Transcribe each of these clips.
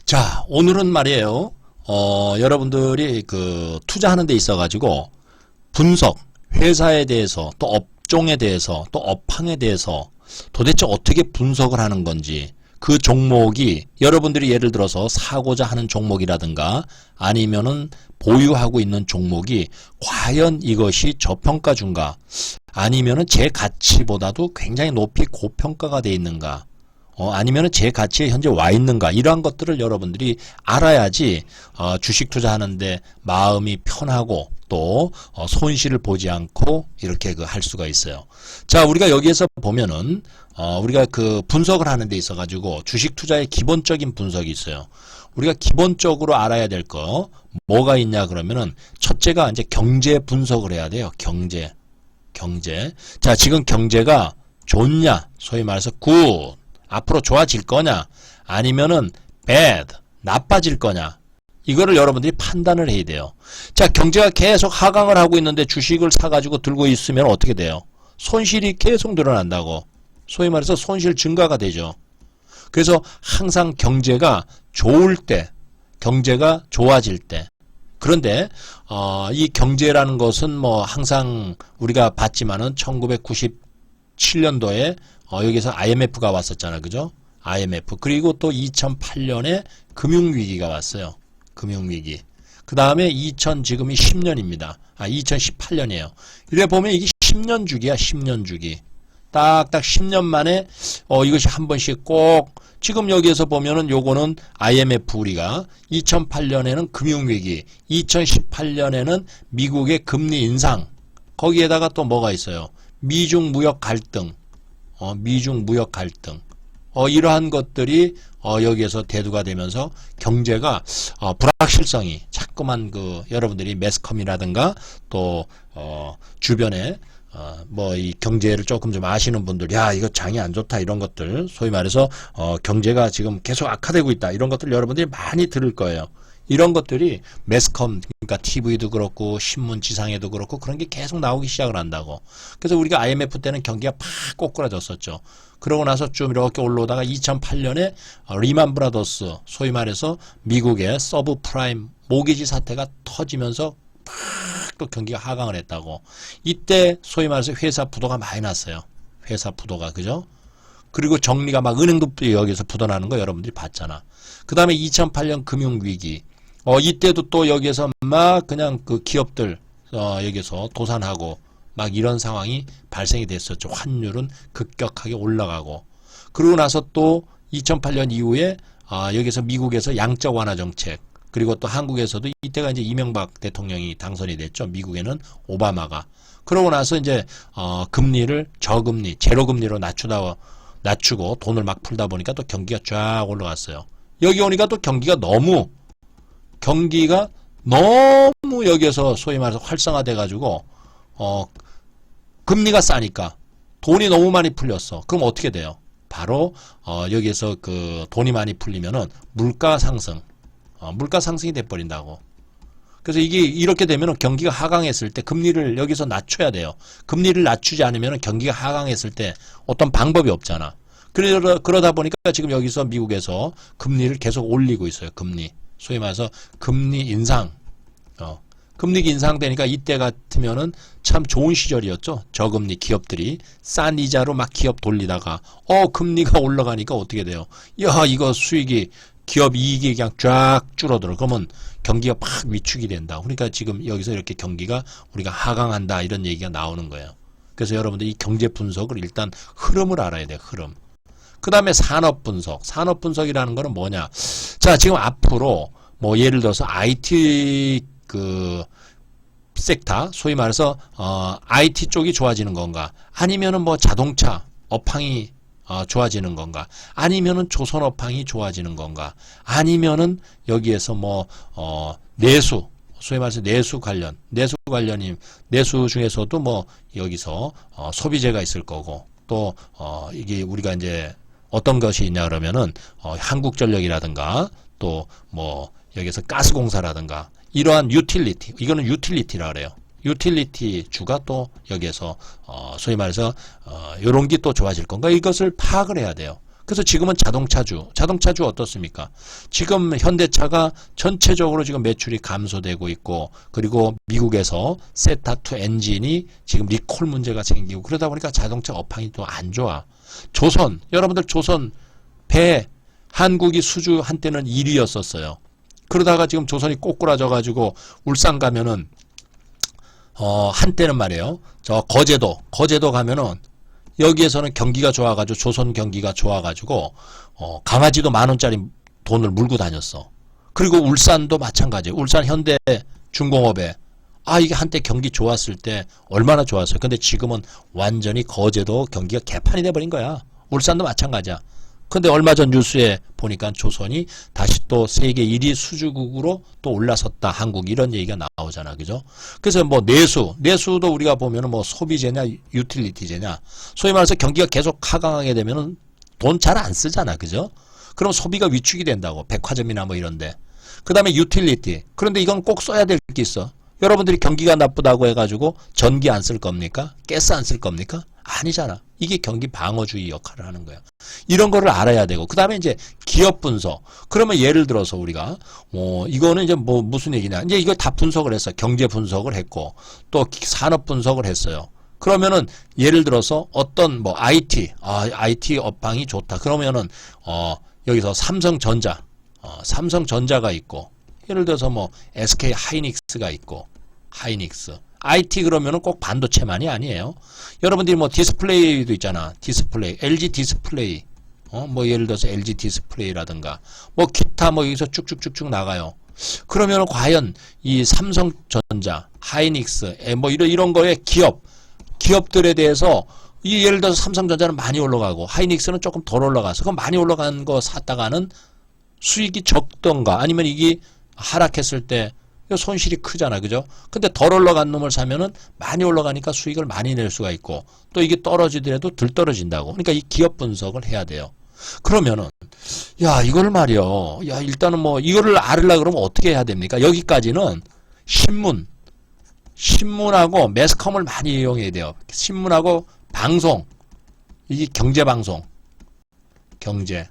자, 오늘은 말이에요. 여러분들이 그 투자하는 데 있어 가지고 분석, 회사에 대해서 또 업종에 대해서 또 업황에 대해서 도대체 어떻게 분석을 하는 건지, 그 종목이 여러분들이 예를 들어서 사고자 하는 종목이라든가 아니면은 보유하고 있는 종목이 과연 이것이 저평가준가 아니면은 제 가치보다도 굉장히 높이 고평가가 돼 있는가, 아니면은 제 가치에 현재 와 있는가, 이러한 것들을 여러분들이 알아야지 주식 투자하는데 마음이 편하고 또 손실을 보지 않고 이렇게 할 수가 있어요. 자, 우리가 여기에서 보면은 우리가 그 분석을 하는 데 있어 가지고 주식 투자의 기본적인 분석이 있어요. 우리가 기본적으로 알아야 될 거 뭐가 있냐 그러면은 첫째가 이제 경제 분석을 해야 돼요. 경제. 자, 지금 경제가 좋냐, 소위 말해서 굿, 앞으로 좋아질 거냐, 아니면은 bad, 나빠질 거냐, 이거를 여러분들이 판단을 해야 돼요. 자, 경제가 계속 하강을 하고 있는데 주식을 사가지고 들고 있으면 어떻게 돼요? 손실이 계속 늘어난다고. 소위 말해서 손실 증가가 되죠. 그래서 항상 경제가 좋을 때, 경제가 좋아질 때. 그런데 이 경제라는 것은 뭐 항상 우리가 봤지만은 1997년도에 여기서 IMF가 왔었잖아, 그죠? IMF. 그리고 또 2008년에 금융위기가 왔어요. 금융위기. 그 다음에 지금이 10년입니다. 2018년이에요. 이래 보면 이게 10년 주기야, 10년 주기. 딱딱 10년 만에 이것이 한 번씩 꼭, 지금 여기에서 보면은 요거는 IMF, 우리가 2008년에는 금융위기, 2018년에는 미국의 금리 인상, 거기에다가 또 뭐가 있어요? 미중 무역 갈등, 이러한 것들이 여기에서 대두가 되면서 경제가 불확실성이 자꾸만 여러분들이 매스컴이라든가 또 주변에 뭐 이 경제를 조금 좀 아시는 분들, 야, 이거 장이 안 좋다, 이런 것들, 소위 말해서 경제가 지금 계속 악화되고 있다, 이런 것들 여러분들이 많이 들을 거예요. 이런 것들이 매스컴, 그러니까 TV도 그렇고 신문 지상에도 그렇고 그런 게 계속 나오기 시작을 한다고. 그래서 우리가 IMF 때는 경기가 팍 꼬꾸라졌었죠. 그러고 나서 좀 이렇게 올라오다가 2008년에 리만 브라더스, 소위 말해서 미국의 서브프라임 모기지 사태가 터지면서 팍 또 경기가 하강을 했다고. 이때 소위 말해서 회사 부도가 많이 났어요. 회사 부도가, 그죠? 그리고 정리가 막 은행도 여기서 부도나는 거 여러분들이 봤잖아. 그 다음에 2008년 금융위기. 이때도 또 여기에서 막 그냥 그 기업들 여기서 도산하고 막 이런 상황이 발생이 됐었죠. 환율은 급격하게 올라가고. 그러고 나서 또 2008년 이후에 여기서 미국에서 양적 완화 정책, 그리고 또 한국에서도 이때가 이제 이명박 대통령이 당선이 됐죠. 미국에는 오바마가. 그러고 나서 이제 금리를 저금리, 제로금리로 낮추고 돈을 막 풀다 보니까 또 경기가 쫙 올라갔어요. 여기 오니까 또 경기가 너무 여기에서 소위 말해서 활성화돼 가지고 금리가 싸니까 돈이 너무 많이 풀렸어. 그럼 어떻게 돼요? 바로 여기에서 그 돈이 많이 풀리면은 물가 상승이 돼 버린다고. 그래서 이게 이렇게 되면은 경기가 하강했을 때 금리를 여기서 낮춰야 돼요. 금리를 낮추지 않으면은 경기가 하강했을 때 어떤 방법이 없잖아. 그러다 보니까 지금 여기서 미국에서 금리를 계속 올리고 있어요. 금리. 소위 말해서 금리 인상. 금리 인상되니까 이때 같으면은 참 좋은 시절이었죠. 저금리 기업들이 싼 이자로 막 기업 돌리다가 금리가 올라가니까 어떻게 돼요? 야, 이거 수익이, 기업 이익이 그냥 쫙 줄어들어. 그러면 경기가 팍 위축이 된다. 그러니까 지금 여기서 이렇게 경기가 우리가 하강한다, 이런 얘기가 나오는 거예요. 그래서 여러분들 이 경제 분석을 일단 흐름을 알아야 돼요. 흐름. 그 다음에 산업 분석. 산업 분석이라는 거는 뭐냐? 자, 지금 앞으로 뭐 예를 들어서 IT 섹터, 소위 말해서 IT 쪽이 좋아지는 건가? 아니면은 뭐 자동차 업황이 좋아지는 건가? 아니면은 조선 업황이 좋아지는 건가? 아니면은 여기에서 뭐 내수, 소위 말해서 내수 관련이, 내수 중에서도 뭐 여기서 소비재가 있을 거고, 또 이게 우리가 이제 어떤 것이 있냐 그러면은 한국전력이라든가 또 뭐 여기서 가스공사라든가 이러한 유틸리티, 이거는 유틸리티라 그래요. 유틸리티 주가 또 여기에서 소위 말해서 요런 게 또 좋아질 건가, 이것을 파악을 해야 돼요. 그래서 지금은 자동차주 어떻습니까? 지금 현대차가 전체적으로 지금 매출이 감소되고 있고, 그리고 미국에서 세타2 엔진이 지금 리콜 문제가 생기고, 그러다 보니까 자동차 업황이 또 안 좋아. 조선, 여러분들 조선 배, 한국이 수주 한때는 1위였었어요. 그러다가 지금 조선이 꼬꾸라져가지고 울산 가면은 한때는 말이에요. 저 거제도 가면은 여기에서는 경기가 좋아가지고 조선 경기가 좋아가지고 강아지도 10,000원짜리 돈을 물고 다녔어. 그리고 울산도 마찬가지. 울산 현대 중공업에 이게 한때 경기 좋았을 때 얼마나 좋았어요. 근데 지금은 완전히 거제도 경기가 개판이 돼버린 거야. 울산도 마찬가지야. 근데 얼마 전 뉴스에 보니까 조선이 다시 또 세계 1위 수주국으로 또 올라섰다. 한국 이런 얘기가 나오잖아. 그죠? 그래서 뭐 내수도 우리가 보면은 뭐 소비재냐 유틸리티재냐. 소위 말해서 경기가 계속 하강하게 되면은 돈 잘 안 쓰잖아. 그죠? 그럼 소비가 위축이 된다고. 백화점이나 뭐 이런데. 그 다음에 유틸리티. 그런데 이건 꼭 써야 될 게 있어. 여러분들이 경기가 나쁘다고 해가지고 전기 안 쓸 겁니까? 가스 안 쓸 겁니까? 아니잖아. 이게 경기 방어주의 역할을 하는 거야. 이런 거를 알아야 되고, 그 다음에 이제 기업 분석. 그러면 예를 들어서 우리가, 이거는 이제 뭐 무슨 얘기냐. 이제 이걸 다 분석을 했어. 경제 분석을 했고, 또 산업 분석을 했어요. 그러면은 예를 들어서 어떤 뭐 IT 업황이 좋다. 그러면은, 여기서 삼성전자가 있고, 예를 들어서 뭐 SK 하이닉스가 있고, IT 그러면은 꼭 반도체만이 아니에요. 여러분들이 뭐 디스플레이도 있잖아. LG 디스플레이. 뭐 예를 들어서 LG 디스플레이라든가 뭐 기타 뭐 여기서 쭉쭉쭉쭉 나가요. 그러면은 과연 이 삼성전자, 하이닉스, 뭐 이런 거에 기업들에 대해서 예를 들어서 삼성전자는 많이 올라가고 하이닉스는 조금 덜 올라가서 그럼 많이 올라간 거 샀다가는 수익이 적던가 아니면 이게 하락했을 때 손실이 크잖아. 그죠? 근데 덜 올라간 놈을 사면은 많이 올라가니까 수익을 많이 낼 수가 있고 또 이게 떨어지더라도 덜 떨어진다고. 그러니까 이 기업 분석을 해야 돼요. 그러면은 이걸 말이요. 일단은 뭐 이거를 알으려고 그러면 어떻게 해야 됩니까? 여기까지는 신문하고 매스컴을 많이 이용해야 돼요. 신문하고 방송. 이게 경제.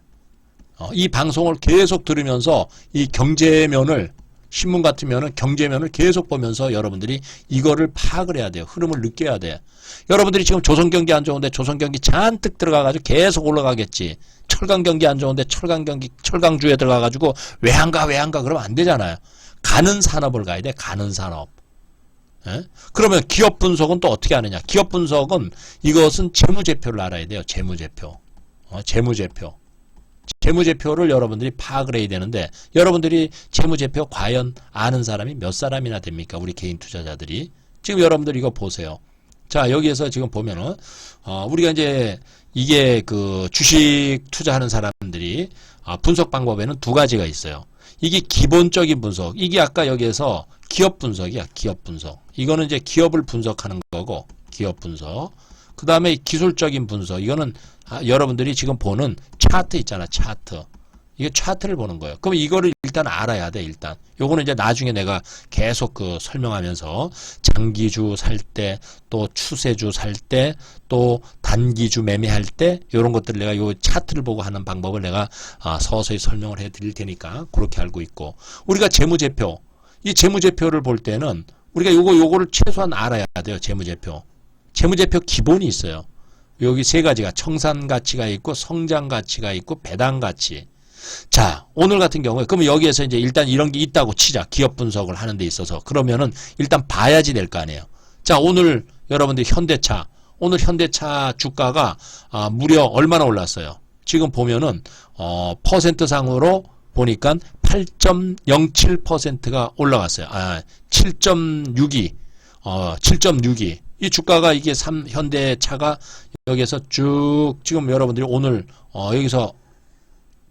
이 방송을 계속 들으면서 이 경제면을 신문 같으면은 경제면을 계속 보면서 여러분들이 이거를 파악을 해야 돼요. 흐름을 느껴야 돼. 여러분들이 지금 조선 경기 안 좋은데 조선 경기 잔뜩 들어가가지고 계속 올라가겠지. 철강 경기 안 좋은데 철강주에 들어가가지고 왜 안 가 그러면 안 되잖아요. 가는 산업을 가야 돼. 가는 산업. 예? 그러면 기업 분석은 또 어떻게 하느냐? 기업 분석은 이것은 재무제표를 알아야 돼요. 재무제표. 재무제표를 여러분들이 파악을 해야 되는데 여러분들이 재무제표 과연 아는 사람이 몇 사람이나 됩니까? 우리 개인 투자자들이. 지금 여러분들 이거 보세요. 자, 여기에서 지금 보면은 우리가 이제 이게 그 주식 투자하는 사람들이 분석 방법에는 두 가지가 있어요. 이게 기본적인 분석. 이게 아까 여기에서 기업 분석이야. 기업 분석. 이거는 이제 기업을 분석하는 거고 기업 분석. 그 다음에 기술적인 분석. 이거는 여러분들이 지금 보는 차트 있잖아. 차트. 이게 차트를 보는 거예요. 그럼 이거를 일단 알아야 돼. 일단. 요거는 이제 나중에 내가 계속 설명하면서 장기주 살 때, 또 추세주 살 때, 또 단기주 매매할 때 요런 것들을 내가 요 차트를 보고 하는 방법을 내가 서서히 설명을 해 드릴 테니까 그렇게 알고 있고. 우리가 재무제표. 이 재무제표를 볼 때는 우리가 요거를 최소한 알아야 돼요. 재무제표 기본이 있어요. 여기 세 가지가 청산가치가 있고 성장가치가 있고 배당가치. 자, 오늘 같은 경우에 그러면 여기에서 이제 일단 이런 게 있다고 치자. 기업 분석을 하는 데 있어서. 그러면은 일단 봐야지 될 거 아니에요. 자, 오늘 여러분들 오늘 현대차 주가가 무려 얼마나 올랐어요? 지금 보면은 퍼센트 상으로 보니까 8.07%가 올라갔어요. 7.62. 이 주가가 이게 현대차가 여기서 쭉 지금 여러분들이 오늘 여기서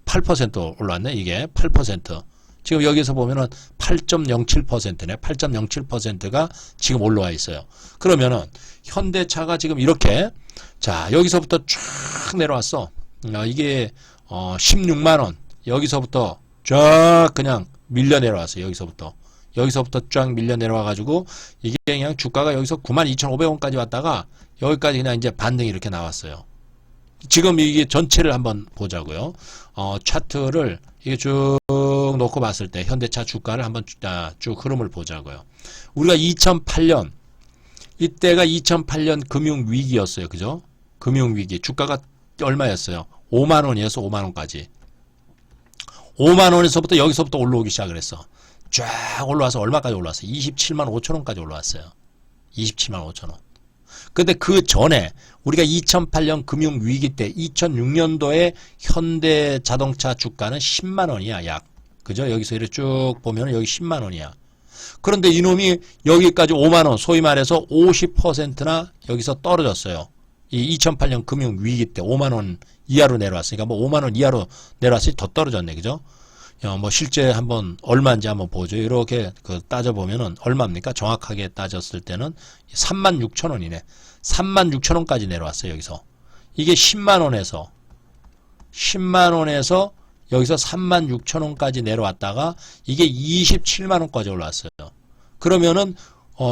8% 올랐네. 이게 8%. 지금 여기서 보면은 8.07%네. 8.07%가 지금 올라와 있어요. 그러면은 현대차가 지금 이렇게 자, 여기서부터 쫙 내려왔어. 이게 16만 원. 여기서부터 쫙 그냥 밀려 내려왔어요. 여기서부터 쫙 밀려 내려와 가지고 이게 그냥 주가가 여기서 92,500원까지 왔다가 여기까지 그냥 이제 반등이 이렇게 나왔어요. 지금 이게 전체를 한번 보자고요. 차트를 이게 쭉 놓고 봤을 때 현대차 주가를 한번 쭉 흐름을 보자고요. 우리가 2008년 이때가 2008년 금융위기였어요. 그죠? 금융위기. 주가가 얼마였어요? 5만원이어서 5만원까지. 5만원에서부터 여기서부터 올라오기 시작을 했어. 쫙 올라와서 얼마까지 올라왔어요? 27만 5천원까지 올라왔어요. 27만 5천원. 근데 그 전에 우리가 2008년 금융위기 때 2006년도에 현대자동차 주가는 10만원이야. 약. 그죠? 여기서 이렇게 쭉 보면 여기 10만원이야. 그런데 이놈이 여기까지 5만원, 소위 말해서 50%나 여기서 떨어졌어요. 이 2008년 금융위기 때 5만원 이하로 내려왔으니까 뭐 5만원 이하로 내려왔으니 더 떨어졌네. 그죠? 뭐 실제 한번 얼마인지 한번 보죠. 이렇게 따져보면은 얼마입니까? 정확하게 따졌을 때는 36,000원이네. 36,000원까지 내려왔어요. 여기서. 이게 10만원에서 여기서 36,000원까지 내려왔다가 이게 27만원까지 올라왔어요. 그러면은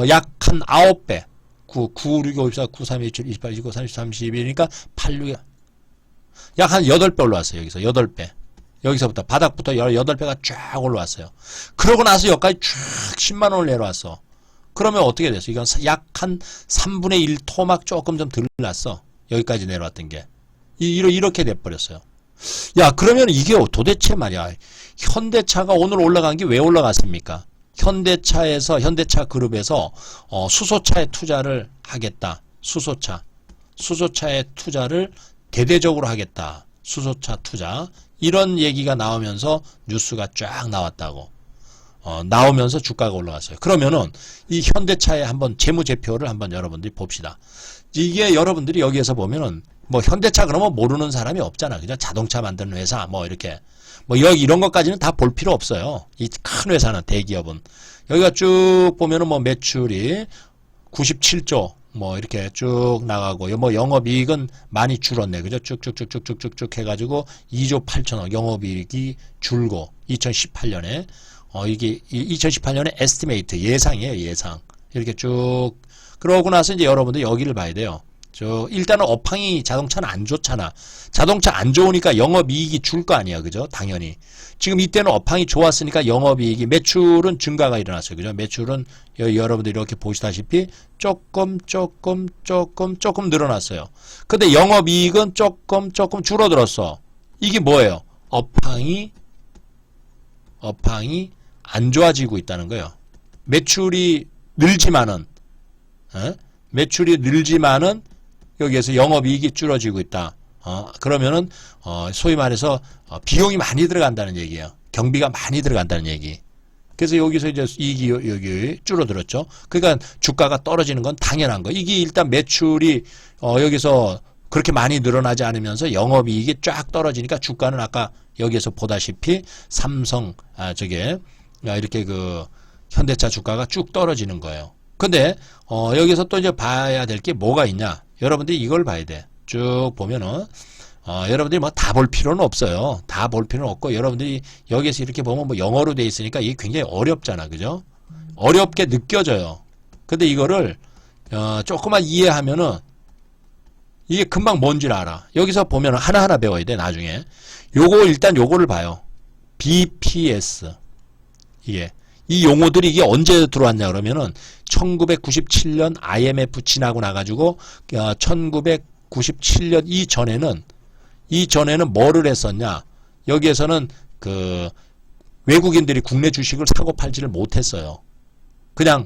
약 한 9배. 9, 6, 5, 4, 9, 3, 2, 7, 28, 29, 30, 31이니까 8, 6, 약 한 8배 올라왔어요. 여기서 8배. 여기서부터 바닥부터 18배가 쫙 올라왔어요. 그러고 나서 여기까지 쭉 10만원을 내려왔어. 그러면 어떻게 됐어? 이건 약 한 3분의 1 토막 조금 좀 덜 났어. 여기까지 내려왔던 게. 이렇게 돼버렸어요. 야, 그러면 이게 도대체 말이야. 현대차가 오늘 올라간 게 왜 올라갔습니까? 현대차 그룹에서 수소차에 투자를 하겠다. 수소차에 투자를 대대적으로 하겠다. 수소차 투자. 이런 얘기가 나오면서 뉴스가 쫙 나왔다고. 나오면서 주가가 올라갔어요. 그러면은 이 현대차의 한번 재무제표를 한번 여러분들이 봅시다. 이게 여러분들이 여기에서 보면은 뭐 현대차 그러면 모르는 사람이 없잖아. 그죠? 자동차 만드는 회사 뭐 이렇게 뭐 여기 이런 것까지는 다 볼 필요 없어요. 이 큰 회사는 대기업은 여기가 쭉 보면은 뭐 매출이 97조 뭐 이렇게 쭉 나가고 뭐 영업이익은 많이 줄었네. 그죠? 쭉쭉쭉쭉쭉쭉 해가지고 2조 8천억 영업이익이 줄고 2018년에 이게 2018년에 에스티메이트 예상이에요. 예상. 이렇게 쭉 그러고 나서 이제 여러분들 여기를 봐야 돼요. 일단은 업황이 자동차는 안 좋잖아. 자동차 안 좋으니까 영업이익이 줄 거 아니야. 그죠? 당연히. 지금 이때는 업황이 좋았으니까 영업이익이 매출은 증가가 일어났어요. 그죠? 매출은 여러분들이 이렇게 보시다시피 조금 늘어났어요. 근데 영업이익은 조금 줄어들었어. 이게 뭐예요? 업황이 안 좋아지고 있다는 거예요. 매출이 늘지만은 여기에서 영업이익이 줄어지고 있다. 그러면은 소위 말해서 비용이 많이 들어간다는 얘기예요. 경비가 많이 들어간다는 얘기. 그래서 여기서 이제 이익이 여기 줄어들었죠. 그러니까 주가가 떨어지는 건 당연한 거. 이게 일단 매출이 여기서 그렇게 많이 늘어나지 않으면서 영업이익이 쫙 떨어지니까 주가는 아까 여기에서 보다시피 삼성 이렇게 현대차 주가가 쭉 떨어지는 거예요. 근데 여기서 또 이제 봐야 될 게 뭐가 있냐? 여러분들이 이걸 봐야 돼. 쭉 보면은 여러분들이 뭐 다 볼 필요는 없어요. 다 볼 필요는 없고 여러분들이 여기에서 이렇게 보면 뭐 영어로 돼 있으니까 이게 굉장히 어렵잖아. 그죠? 어렵게 느껴져요. 근데 이거를 조금만 이해하면은 이게 금방 뭔지를 알아. 여기서 보면은 하나하나 배워야 돼. 나중에 일단 요거를 봐요. BPS 이 용어들이 이게 언제 들어왔냐 그러면은 1997년 IMF 지나고 나가지고 1997년 이전에는 뭐를 했었냐? 여기에서는 외국인들이 국내 주식을 사고 팔지를 못했어요. 그냥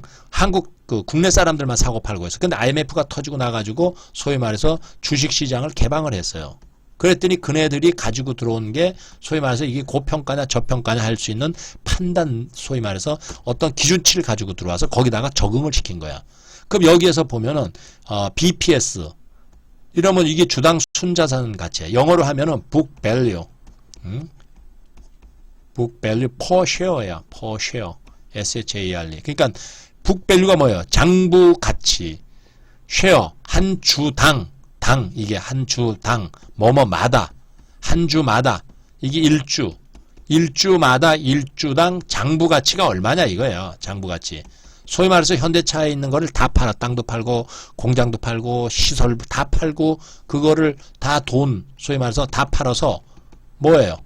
국내 사람들만 사고 팔고 했어. 근데 IMF가 터지고 나가지고 소위 말해서 주식 시장을 개방을 했어요. 그랬더니 그네들이 가지고 들어온 게 소위 말해서 이게 고평가냐 저평가냐 할 수 있는 판단, 소위 말해서 어떤 기준치를 가지고 들어와서 거기다가 적응을 시킨 거야. 그럼 여기에서 보면은 BPS 이러면 이게 주당 순자산 가치야. 영어로 하면은 book value, book value per share야. per share, SHARE. 그러니까 book value가 뭐예요? 장부 가치. share 한 주당. 이게 한 주당, 뭐뭐마다, 한 주마다, 이게 일주마다 일주당 장부 가치가 얼마냐 이거예요. 장부 가치. 소위 말해서 현대차에 있는 거를 다 팔아. 땅도 팔고 공장도 팔고 시설 다 팔고 그거를 다 돈 소위 말해서 다 팔아서 뭐예요?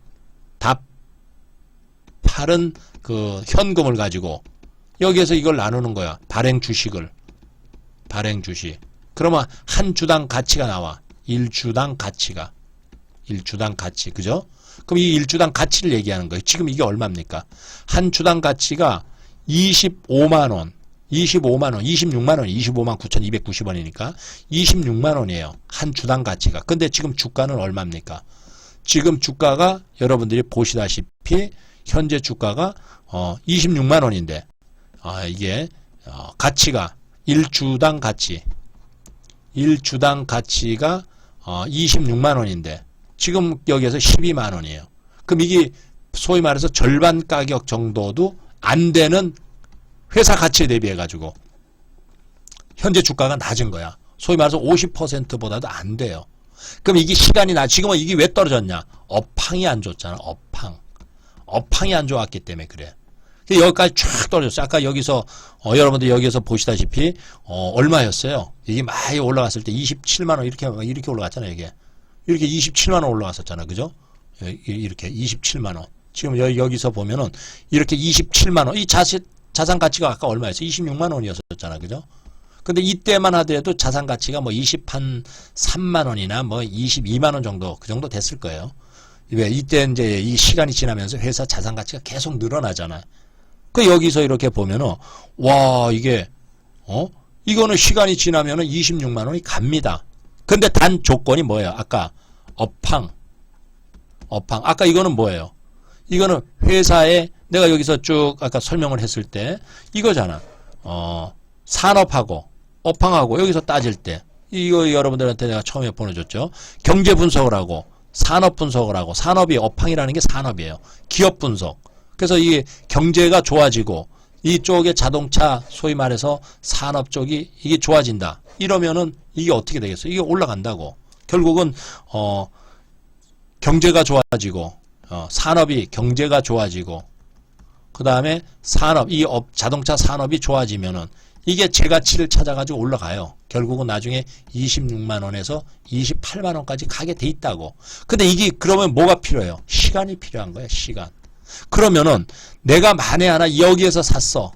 다 팔은 그 현금을 가지고 여기에서 이걸 나누는 거야. 발행 주식을. 발행 주식. 그러면 한 주당 가치가 나와. 1주당 가치가. 1주당 가치. 그죠? 그럼 이 1주당 가치를 얘기하는 거예요. 지금 이게 얼마입니까? 한 주당 가치가 25만원. 25만원. 26만원. 25만 9,290원이니까 26만원이에요. 한 주당 가치가. 근데 지금 주가는 얼마입니까? 지금 주가가 여러분들이 보시다시피 현재 주가가 26만원인데 이게 가치가 1주당 가치 1주당 가치가 26만원인데 지금 여기에서 12만원이에요. 그럼 이게 소위 말해서 절반 가격 정도도 안 되는 회사 가치에 대비해 가지고 현재 주가가 낮은 거야. 소위 말해서 50%보다도 안 돼요. 그럼 이게 시간이 지금은 이게 왜 떨어졌냐? 업황이 안 좋잖아. 업황이 안 좋았기 때문에 그래. 여기까지 쫙 떨어졌어요. 아까 여기서 여러분들 여기서 보시다시피 얼마였어요? 이게 많이 올라갔을 때 27만 원 이렇게 올라갔잖아요. 이게 이렇게 27만 원 올라갔었잖아. 그죠? 이렇게 27만 원. 지금 여기서 보면은 이렇게 27만 원. 이 자산 가치가 아까 얼마였어요? 26만 원이었었잖아. 그죠? 근데 이때만 하더라도 자산 가치가 뭐 23만 원이나 뭐 22만 원 정도 그 정도 됐을 거예요. 왜 이때 이제 이 시간이 지나면서 회사 자산 가치가 계속 늘어나잖아. 그 여기서 이렇게 보면은 와 이게 이거는 시간이 지나면은 26만 원이 갑니다. 근데 단 조건이 뭐예요? 아까 업황. 아까 이거는 뭐예요? 이거는 회사에 내가 여기서 쭉 아까 설명을 했을 때 이거잖아. 산업하고 업황하고 여기서 따질 때 이거 여러분들한테 내가 처음에 보내줬죠. 경제 분석을 하고 산업 분석을 하고 산업이 업황이라는 게 산업이에요. 기업 분석. 그래서 이게 경제가 좋아지고 이쪽에 자동차 소위 말해서 산업 쪽이 이게 좋아진다. 이러면은 이게 어떻게 되겠어요? 이게 올라간다고. 결국은 경제가 좋아지고 산업이 경제가 좋아지고 그 다음에 산업 이 자동차 산업이 좋아지면은 이게 제 가치를 찾아가지고 올라가요. 결국은 나중에 26만 원에서 28만 원까지 가게 돼 있다고. 근데 이게 그러면 뭐가 필요해요? 시간이 필요한 거야. 시간. 그러면은 내가 만에 하나 여기에서 샀어.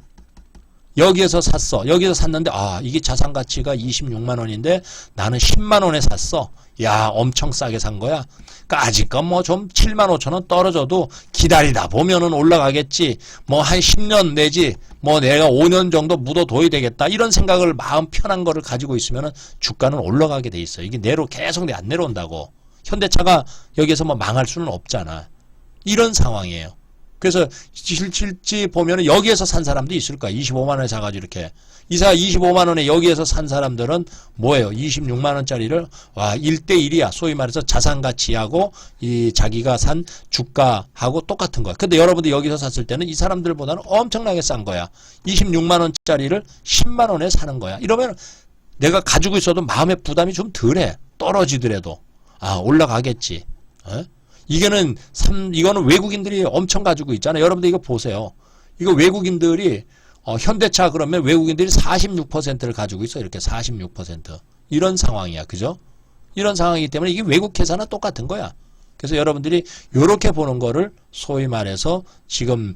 여기에서 샀는데 이게 자산 가치가 26만 원인데 나는 10만 원에 샀어. 야 엄청 싸게 산 거야. 그러니까 아직은 뭐 좀 7만 5천 원 떨어져도 기다리다 보면은 올라가겠지. 뭐 한 10년 내지 뭐 내가 5년 정도 묻어둬야 되겠다. 이런 생각을 마음 편한 거를 가지고 있으면은 주가는 올라가게 돼 있어. 이게 계속 안 내려온다고. 현대차가 여기에서 뭐 망할 수는 없잖아. 이런 상황이에요. 그래서 실질지 보면은 여기에서 산 사람도 있을 거야. 25만 원에 사가지고 이렇게. 이사 25만 원에 여기에서 산 사람들은 뭐예요? 26만 원짜리를 1대1이야. 소위 말해서 자산 가치하고 이 자기가 산 주가하고 똑같은 거야. 근데 여러분들 여기서 샀을 때는 이 사람들보다는 엄청나게 싼 거야. 26만 원짜리를 10만 원에 사는 거야. 이러면 내가 가지고 있어도 마음의 부담이 좀 덜해. 떨어지더라도. 올라가겠지. 이거는 외국인들이 엄청 가지고 있잖아요. 여러분들 이거 보세요. 이거 외국인들이 현대차 그러면 외국인들이 46%를 가지고 있어. 이렇게 46%. 이런 상황이야. 그죠? 이런 상황이기 때문에 이게 외국 회사나 똑같은 거야. 그래서 여러분들이 이렇게 보는 거를 소위 말해서 지금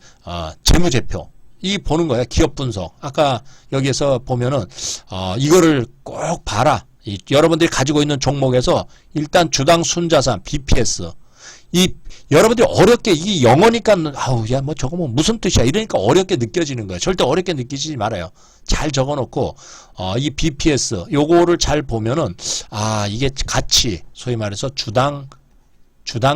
재무제표 이 보는 거야. 기업 분석. 아까 여기에서 보면은 이거를 꼭 봐라. 여러분들이 가지고 있는 종목에서 일단 주당 순자산 BPS 여러분들이 어렵게 이게 영어니까 뭐 저거 뭐 무슨 뜻이야 이러니까 어렵게 느껴지는 거야. 절대 어렵게 느끼지 말아요. 잘 적어놓고 이 BPS 요거를 잘 보면은 이게 가치 소위 말해서 주당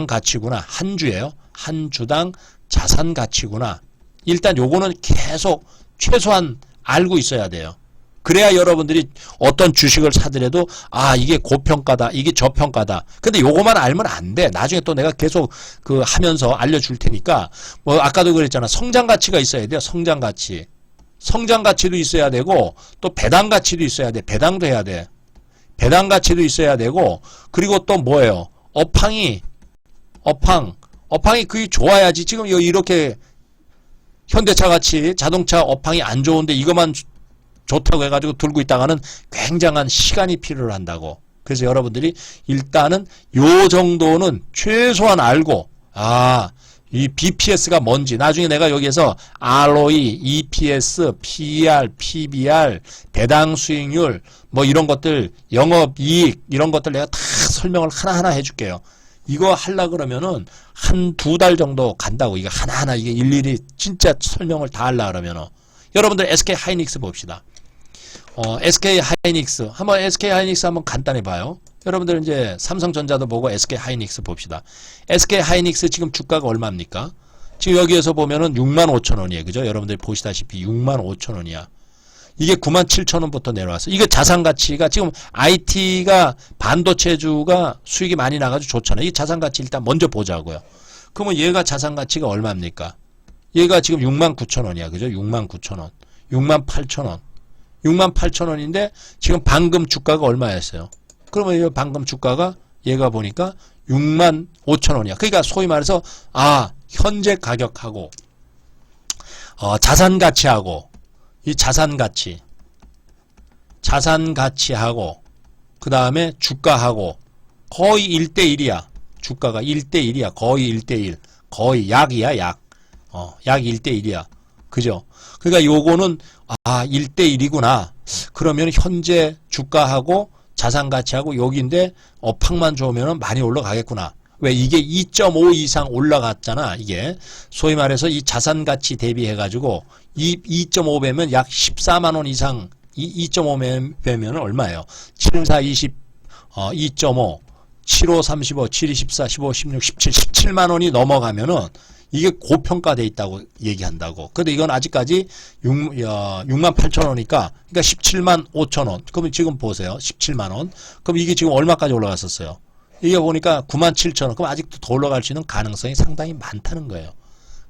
가치구나. 한 주예요. 한 주당 자산 가치구나. 일단 요거는 계속 최소한 알고 있어야 돼요. 그래야 여러분들이 어떤 주식을 사더라도 이게 고평가다 이게 저평가다. 근데 요거만 알면 안 돼. 나중에 또 내가 계속 하면서 알려줄 테니까 뭐 아까도 그랬잖아. 성장 가치가 있어야 돼요. 성장 가치도 있어야 되고 또 배당 가치도 있어야 돼. 배당도 해야 돼. 배당 가치도 있어야 되고 그리고 또 뭐예요? 업황이 그게 좋아야지. 지금 이렇게 현대차 같이 자동차 업황이 안 좋은데 이것만 좋다고 해가지고 들고 있다가는 굉장한 시간이 필요한다고. 그래서 여러분들이 일단은 요 정도는 최소한 알고, 이 BPS가 뭔지, 나중에 내가 여기에서 ROE, EPS, PER, PBR, 배당 수익률, 뭐 이런 것들, 영업이익, 이런 것들 내가 다 설명을 하나하나 해줄게요. 이거 하려 그러면은 한 두 달 정도 간다고. 이거 하나하나 이게 일일이 진짜 설명을 다 하려 그러면은. 여러분들 SK 하이닉스 봅시다. SK 하이닉스 한번 간단히 봐요. 여러분들 이제 삼성전자도 보고 SK 하이닉스 봅시다. SK 하이닉스 지금 주가가 얼마입니까? 지금 여기에서 보면은 65,000원이에요. 그죠? 여러분들 보시다시피 65,000원이야. 이게 97,000원부터 내려왔어. 이거 자산 가치가 지금 IT가 반도체주가 수익이 많이 나가지고 좋잖아요. 이 자산 가치 일단 먼저 보자고요. 그러면 얘가 자산 가치가 얼마입니까? 얘가 지금 69,000원이야. 그죠? 69,000원. 68,000원. 68,000원인데 지금 방금 주가가 얼마였어요? 그러면 이 방금 주가가 얘가 보니까 65,000원이야. 그러니까 소위 말해서 현재 가격하고 자산 가치하고 이 자산 가치하고 그 다음에 주가하고 거의 1대1이야. 주가가 1대1이야. 거의 1대1. 거의 약이야, 약. 약 1대1이야. 그죠? 그러니까 요거는 1대1이구나. 그러면 현재 주가하고 자산 가치하고 여기인데 업황만 좋으면 많이 올라가겠구나. 왜? 이게 2.5 이상 올라갔잖아. 이게 소위 말해서 이 자산 가치 대비해 가지고 2.5배면 약 14만 원 이상. 2.5배면 얼마예요? 7, 4, 20, 2.5, 7, 5, 35, 7, 24, 15, 16, 17, 17만 원이 넘어가면은 이게 고평가돼 있다고 얘기한다고. 근데 이건 아직까지 68,000원이니까, 그러니까 17만 5천원. 그러면 지금 보세요. 17만 원. 그럼 이게 지금 얼마까지 올라갔었어요? 이게 보니까 97,000원. 그럼 아직도 더 올라갈 수 있는 가능성이 상당히 많다는 거예요.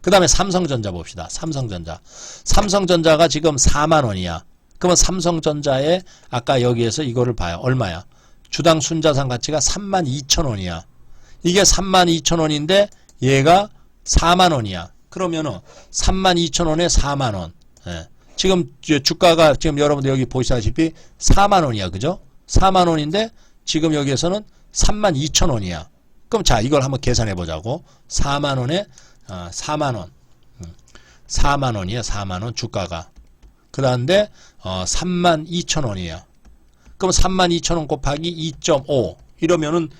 그 다음에 삼성전자 봅시다. 삼성전자가 지금 4만 원이야. 그러면 삼성전자에 아까 여기에서 이거를 봐요. 얼마야? 주당 순자산 가치가 32,000원이야. 이게 32,000원인데 얘가 4만 원이야. 그러면은 32,000원에 4만 원. 예. 지금 주가가 지금 여러분들 여기 보시다시피 4만 원이야. 그죠? 4만 원인데 지금 여기에서는 32,000원이야. 그럼 자, 이걸 한번 계산해 보자고. 4만 원에 4만 원. 4만 원이야. 4만 원 주가가. 그다음에 32,000원이야. 그럼 32,000원 곱하기 2.5 이러면은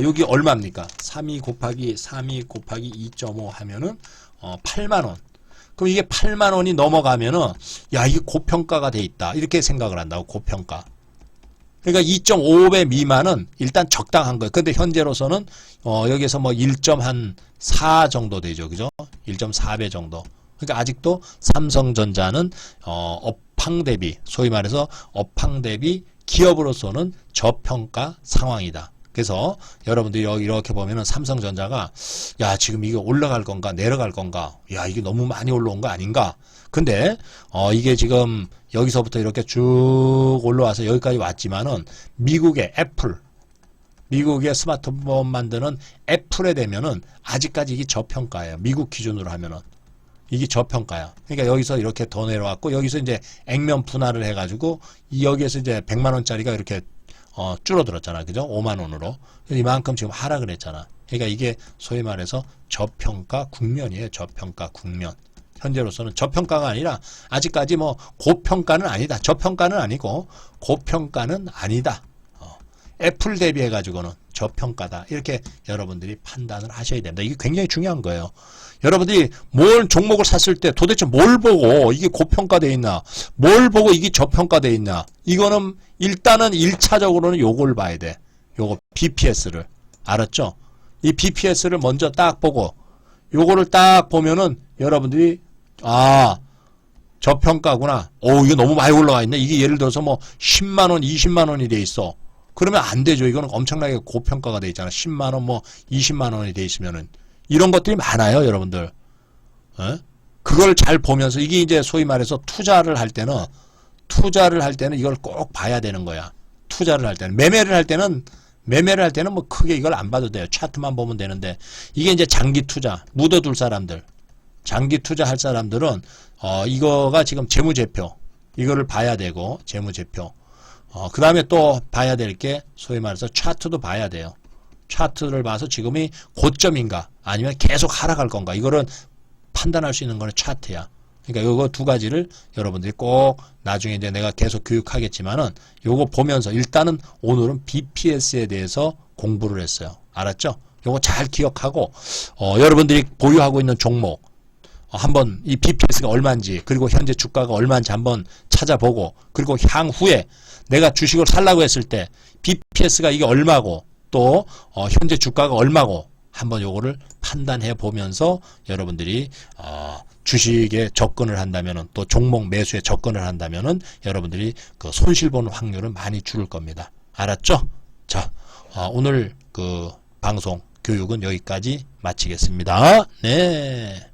여기 얼마입니까? 32 곱하기 2.5 하면은 8만 원. 그럼 이게 8만 원이 넘어가면은 야, 이게 고평가가 돼 있다. 이렇게 생각을 한다고. 고평가. 그러니까 2.5배 미만은 일단 적당한 거예요. 근데 현재로서는 여기서 뭐 1.4 정도 되죠. 그죠? 1.4배 정도. 그러니까 아직도 삼성전자는 업황 대비, 소위 말해서 업황 대비 기업으로서는 저평가 상황이다. 그래서 여러분들이 이렇게 보면은 삼성전자가 야, 지금 이게 올라갈 건가 내려갈 건가, 야, 이게 너무 많이 올라온 거 아닌가. 근데 이게 지금 여기서부터 이렇게 쭉 올라와서 여기까지 왔지만은 미국의 애플, 미국의 스마트폰 만드는 애플에 되면은 아직까지 이게 저평가예요. 미국 기준으로 하면은 이게 저평가야. 그러니까 여기서 이렇게 더 내려왔고, 여기서 이제 액면 분할을 해가지고 여기에서 이제 100만 원짜리가 이렇게 줄어들었잖아. 그죠? 5만 원으로. 이만큼 지금 하락을 했잖아. 그러니까 이게 소위 말해서 저평가 국면이에요. 저평가 국면. 현재로서는 저평가가 아니라 아직까지 뭐 고평가는 아니다. 저평가는 아니고 고평가는 아니다. 애플 대비해 가지고는 저평가다. 이렇게 여러분들이 판단을 하셔야 됩니다. 이게 굉장히 중요한 거예요. 여러분들이 뭘 종목을 샀을 때 도대체 뭘 보고 이게 고평가되어 있나, 뭘 보고 이게 저평가되어 있나, 이거는 일단은 1차적으로는 요걸 봐야 돼. 요거 BPS를. 알았죠? 이 BPS를 먼저 딱 보고 요거를 딱 보면은 여러분들이 저평가구나. 이게 너무 많이 올라가 있네. 이게 예를 들어서 뭐 10만 원, 20만 원이 돼 있어. 그러면 안 되죠. 이거는 엄청나게 고평가가 돼 있잖아. 10만 원, 뭐 20만 원이 돼 있으면은. 이런 것들이 많아요, 여러분들. 그걸 잘 보면서, 이게 이제 소위 말해서 투자를 할 때는 이걸 꼭 봐야 되는 거야. 투자를 할 때는. 매매를 할 때는 뭐 크게 이걸 안 봐도 돼요. 차트만 보면 되는데, 이게 이제 장기 투자, 묻어둘 사람들. 장기 투자할 사람들은 이거가 지금 재무제표 이거를 봐야 되고 재무제표 그 다음에 또 봐야 될 게 소위 말해서 차트도 봐야 돼요. 차트를 봐서 지금이 고점인가 아니면 계속 하락할 건가 이거는 판단할 수 있는 거는 차트야. 그러니까 요거 두 가지를 여러분들이 꼭 나중에 이제 내가 계속 교육하겠지만은 요거 보면서 일단은 오늘은 BPS에 대해서 공부를 했어요. 알았죠? 요거 잘 기억하고 여러분들이 보유하고 있는 종목 한번 이 BPS가 얼마인지 그리고 현재 주가가 얼마인지 한번 찾아보고 그리고 향후에 내가 주식을 살라고 했을 때 BPS가 이게 얼마고 또 현재 주가가 얼마고 한번 요거를 판단해 보면서 여러분들이 주식에 접근을 한다면은 또 종목 매수에 접근을 한다면은 여러분들이 그 손실 보는 확률은 많이 줄을 겁니다. 알았죠? 자, 오늘 그 방송 교육은 여기까지 마치겠습니다. 네.